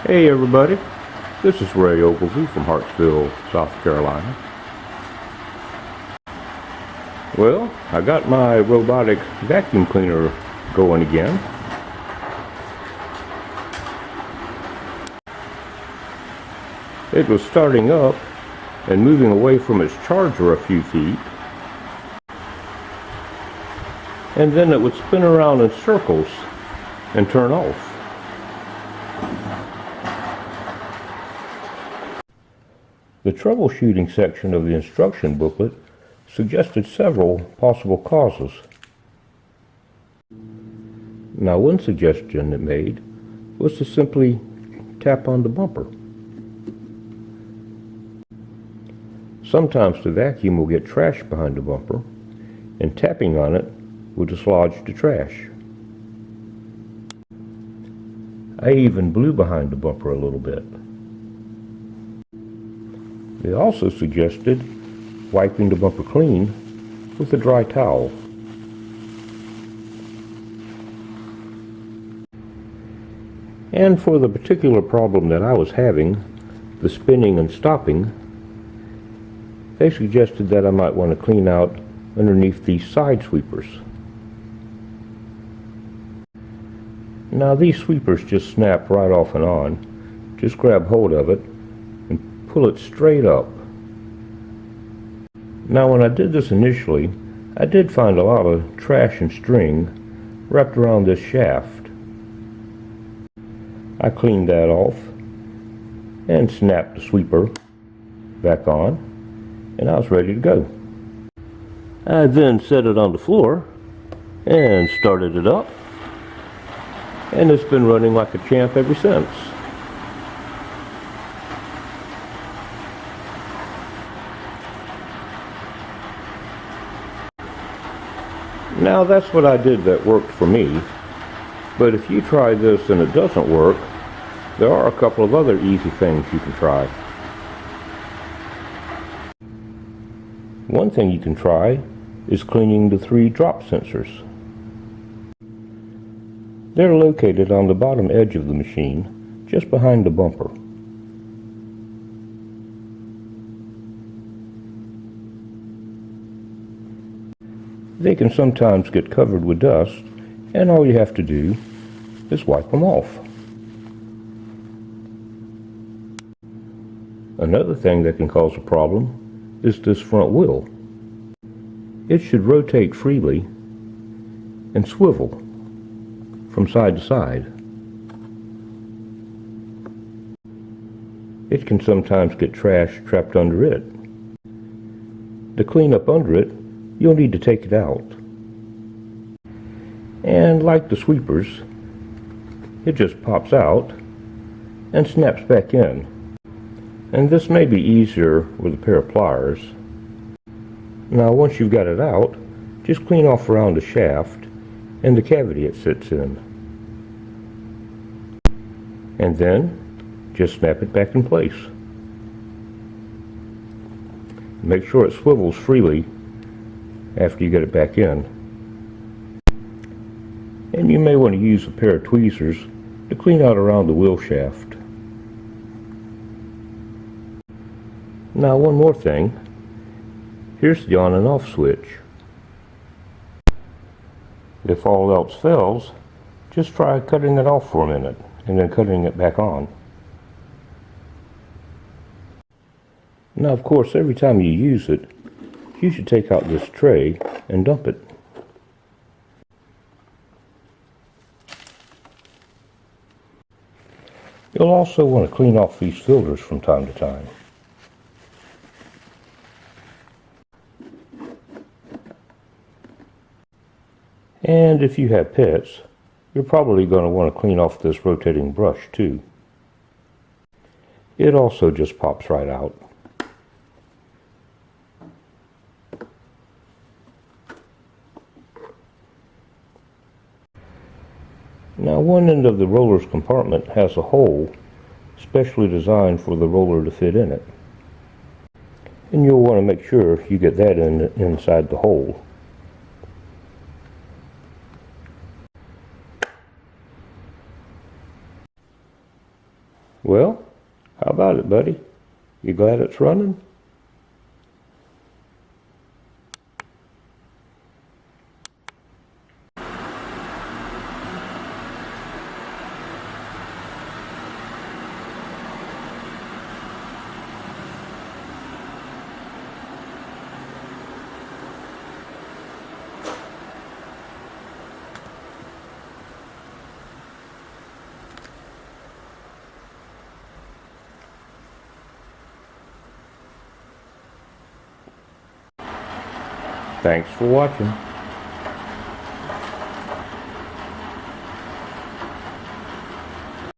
Hey everybody, this is Ray Ogilvy from Hartsville, South Carolina. Well, I got my robotic vacuum cleaner going again. It was starting up and moving away from its charger a few feet, and then it would spin around in circles and turn off. The troubleshooting section of the instruction booklet suggested several possible causes. Now, one suggestion it made was to simply tap on the bumper. Sometimes the vacuum will get trash behind the bumper, and tapping on it will dislodge the trash. I even blew behind the bumper a little bit. They also suggested wiping the bumper clean with a dry towel. And for the particular problem that I was having, the spinning and stopping, they suggested that I might want to clean out underneath these side sweepers. Now these sweepers just snap right off and on. Just grab hold of it and pull it straight up. Now when I did this initially, I did find a lot of trash and string wrapped around this shaft. I cleaned that off and snapped the sweeper back on, and I was ready to go. I then set it on the floor and started it up, and it's been running like a champ ever since. Now that's what I did that worked for me, but if you try this and it doesn't work, there are a couple of other easy things you can try. One thing you can try is cleaning the 3 drop sensors. They're located on the bottom edge of the machine, just behind the bumper. They can sometimes get covered with dust, and all you have to do is wipe them off. Another thing that can cause a problem is this front wheel. It should rotate freely and swivel from side to side. It can sometimes get trash trapped under it. To clean up under it, you'll need to take it out. And like the sweepers, it just pops out and snaps back in. And this may be easier with a pair of pliers. Now once you've got it out, just clean off around the shaft and the cavity it sits in. And then just snap it back in place. Make sure it swivels freely after you get it back in. And you may want to use a pair of tweezers to clean out around the wheel shaft. Now one more thing. Here's the on and off switch. If all else fails, just try cutting it off for a minute and then cutting it back on. Now of course every time you use it, you should take out this tray and dump it. You'll also want to clean off these filters from time to time. And if you have pets, you're probably going to want to clean off this rotating brush too. It also just pops right out. Now one end of the roller's compartment has a hole specially designed for the roller to fit in it. And you'll want to make sure you get that inside the hole. Well, how about it, buddy? You glad it's running? Thanks for watching.